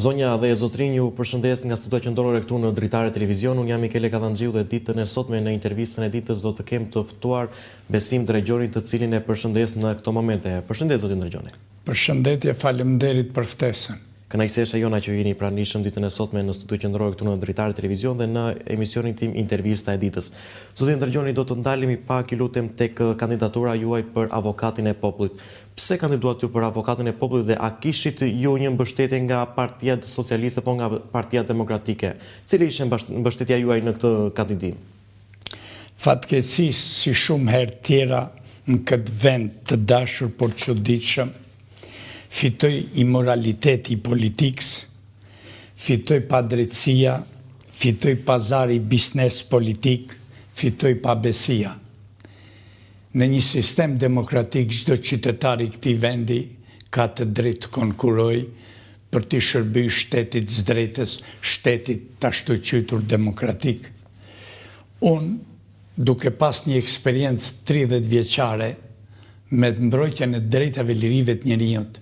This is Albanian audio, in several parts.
Zonja dhe zotrinj, ju përshëndes nga studia qendrore këtu në Dritare Televizion. Unë jam Mikele Kadhanxhiu dhe ditën e sotme në intervistën e ditës do të kem të ftuar Besim Drejgjonin, të cilin e përshëndes në këto momente. Përshëndet zotin Drejgjoni. Përshëndetje, faleminderit për ftesën. Kënaqësia jona që jeni pranishëm ditën e sotme në studio qendrore këtu në Dritare Televizion dhe në emisionin tim Intervista e ditës. Zotin Drejgjoni, do të ndalemi pak, ju lutem, tek kandidatura juaj për avokatin e popullit. Pse kandiduat ju për avokatin e popullit dhe a kishit ju një mbështetje nga Partia Socialiste po nga Partia Demokratike? Cili ishte mbështetja juaj në këtë kandidim? Fatkeqësisht, si shumë herë tjera në këtë vend të dashur por çuditshëm, fitoi imoraliteti i politikës, fitoi padrejtësia, fitoi pazari biznes politik, fitoi pabesia. Në një sistem demokratik, çdo qytetar i këtij vendi ka të drejtë të konkurojë për të shërbyer shtetit drejtës, shtetit të ashtu quajtur demokratik. Unë, duke pas një eksperiencë 30 vjeçare me mbrojtjen e drejtave lirive të njerëzit,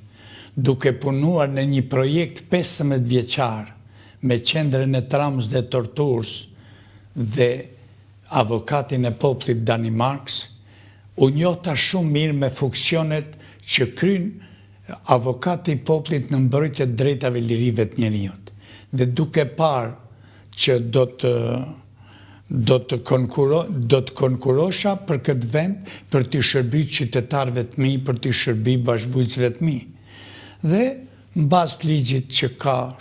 duke punuar në një projekt 15 vjeçar me qendrën e tramës dhe torturës dhe avokatin e popullit Danimarkës, u njohta shumë mirë me funksionet që kryen avokati i popullit në mbrojtje të drejtave lirive të njerëzit. Dhe duke parë që do të konkurosha për këtë vend për të shërbyer qytetarëve të mi, për të shërbyer bashkëvujtësve të mi. Dhe mbas ligjit që ka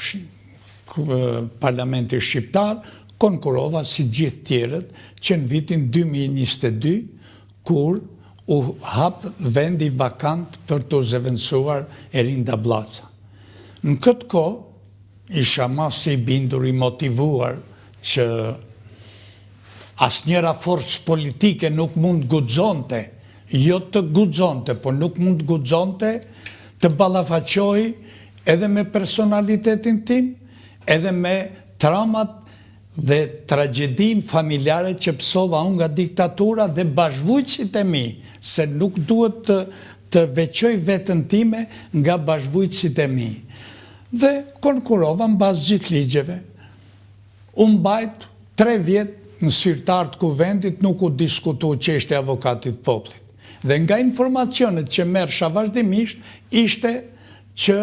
Parlamenti Shqiptar, konkurova si gjithë tjerët që në vitin 2022 kur u hap vendi vakant për të zëvendësuar Erinda Blaca. Në këtë kohë isha masi i bindur, i motivuar që asnjëra forcë politike nuk mund guxonte, jo të guxonte, por nuk mund guxonte të ballafaqojë edhe me personalitetin tim, edhe me traumat dhe tragjedin familjare që pësova unë nga diktatura dhe bashkëvujtësit e mi, se nuk duhet të veçoj vetën time nga bashkëvujtësit e mi. Dhe konkurova mbas gjithë ligjeve. Unë mbajt 3 vjetë në zyrtar të kuvendit, nuk u diskutu çështja e avokatit popullit. Dhe nga informacionet që merrsha vazhdimisht, ishte që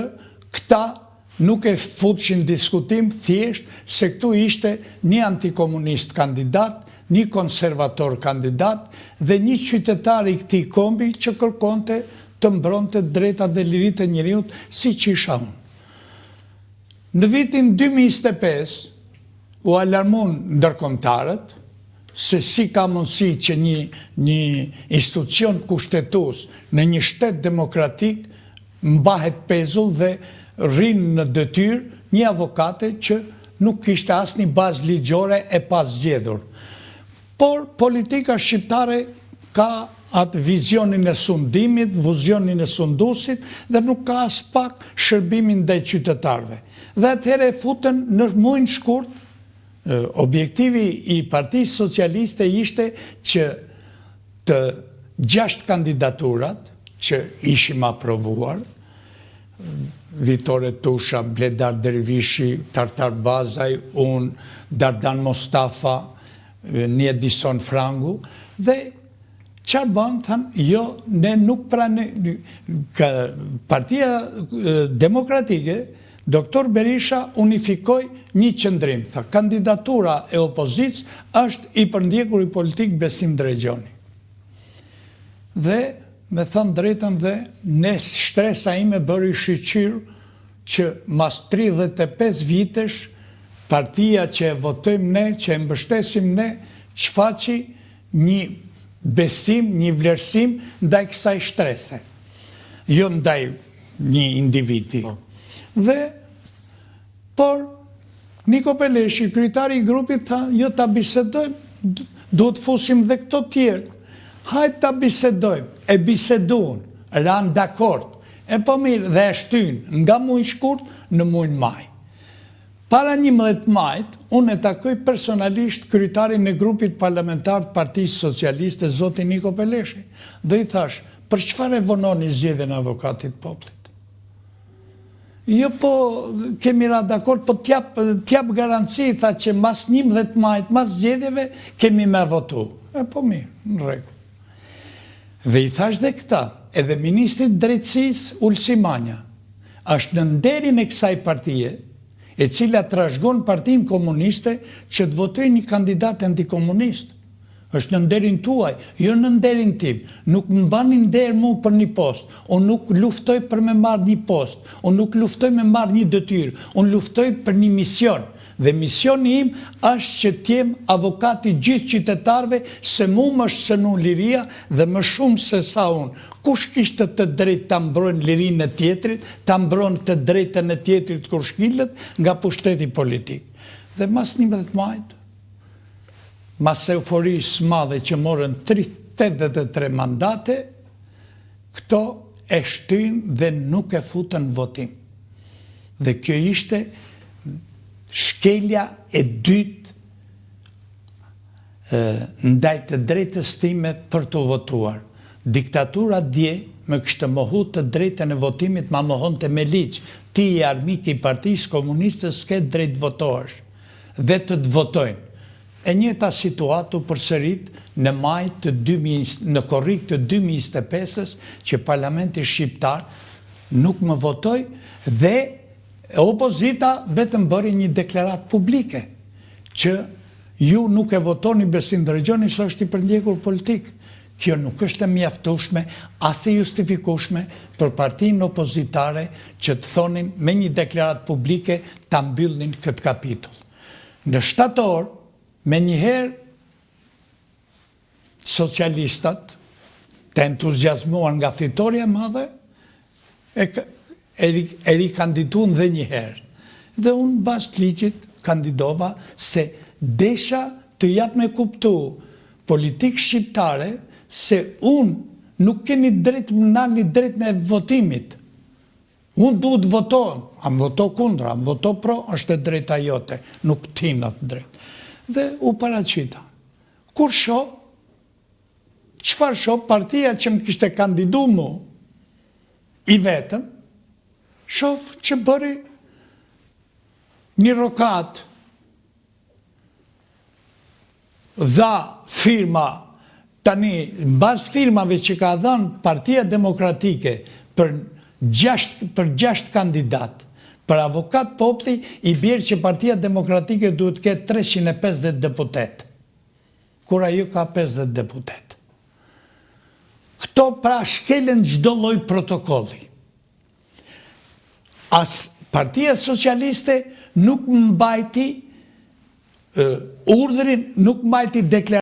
këta nuk e futshin diskutim, thjesht se këtu ishte një antikomunist kandidat, një konservator kandidat dhe një qytetar i këtij kombi që kërkonte të mbronte drejtat dhe liritë e njerëzit si që isha unë. Në vitin 2025 u alarmuan ndërkombëtarët se si ka mundësi që një institucion kushtetues në një shtet demokratik mbahet pezull dhe rrinë në detyrë një avokate që nuk kishte asnjë bazë ligjore e pasgjedhur. Por politika shqiptare ka atë vizionin e sundimit, vizionin e sundusit dhe nuk ka as pak shërbimin ndaj qytetarëve. Dhe atëherë futen në muajin shkurt. Objektivi i Partisë Socialiste ishte që të 6 kandidaturat që ishim aprovuar, Vitore Tusha, Bledar Dervishi, Tartar Bazaj, unë, Dardan Mostafa, një Edison Frangu, dhe qarë banë, thanë, jo, ne nuk Partia Demokratike, Doktor Berisha unifikoi një qëndrim, tha, kandidatura e opozicës është i përndjekur i politik Besim Drejgjoni. Dhe me thënë drejtën dhe ne shtresa ime bëri shqyqyrë që mas 35 vitesh partia që e votojmë ne, që e mbështesim ne, shfaqi një besim, një vlerësim ndaj kësaj shtrese. Jo ndaj një individi. Dhe, por, Niko Peleshi, kryetari i grupit, tha, jo ta bisedojmë, duhet fusim dhe këto tjerë. Hajtë ta bisedojmë, e biseduan, ranë dakord, e po mirë dhe e shtynë nga muaj shkurt në muaj maj. Para 11 majt, unë e takoj personalisht kryetarin e grupit parlamentar të Partisë Socialiste, zotin Niko Peleshi, dhe i thash, për çfarë e vononi zgjedhjen e avokatit popullit? Jo, po kemi ra dakord, po t'jap garanci, tha që mas 11 majit, mas zgjedhjeve, kemi me votu. Po mirë, në rregull. Dhe i thash dhe këta, edhe Ministrit Drejtësisë Ulsi Manja, është në nderin e kësaj partije, e cila trashëgon Partinë Komuniste që të votojë një kandidat antikomunist. Është në nderin tuaj, jo në nderin tim. Nuk më bani nder mu për një post. Unë nuk luftoj për me marrë një post. Unë nuk luftoj me marrë një detyrë. Unë luftoj për një mision. Dhe misioni im është që t'jem avokati gjithë qytetarve, se mu më është sënu liria dhe më shumë se sa unë. Kush kishte të drejtë ta mbrojnë lirinë e tjetrit, ta mbrojnë të drejtën e tjetrit kur shkilet nga pushteti politik. Dhe mas 11 majit, mas euforisë madhe që morën 83 mandate, këto e shtynë dhe nuk e futën votim. Dhe kjo ishte shkelja e dytë ndaj të drejtës time për të votuar. Diktatura dje me kështë mohu të drejtën e votimit, ma mohon të me liqë. Ti i armik i Partisë Komuniste s'ke drejt votohesh dhe të votojnë. E njëta situatu përsërit në maj në korrik të 2025-ës që Parlamenti Shqiptar nuk më votoj dhe opozita vetëm bëri një deklarat publike që ju nuk e votoni Besim Drejgjoni së është i përndjekur politik. Kjo nuk është e mjaftueshme as e justifikueshme për partinë opozitare që të thonin me një deklarat publike ta mbyllnin këtë kapitull. Në shtator, me njëherë socialistat të entuziasmuar nga fitoria madhe e rikandidun dhe njëherë. Dhe unë bas të ligjit kandidova se desha të jap me kuptu politikë shqiptare se unë nuk keni drejt më nalni drejt me votimit. Unë duhet votohem, am voto kundra, am voto pro, është e drejta jote, nuk tinat drejt. Dhe u paraqita. Kur shoh, çfarë shoh, partia që më kishte kandidu mu, i vetëm, shoh që bëri një rokat, dha firma, tani, mbas firmave që ka dhënë Partia Demokratike për 6 kandidat, për avokat populli, i bjerë që Partia Demokratike duhet ketë 350 deputet, kur ajo ka 50 deputet. Këto pra shkelen çdo lloj protokolli. As Partia Socialiste nuk mbajti urdhrin, nuk mbajti deklaratë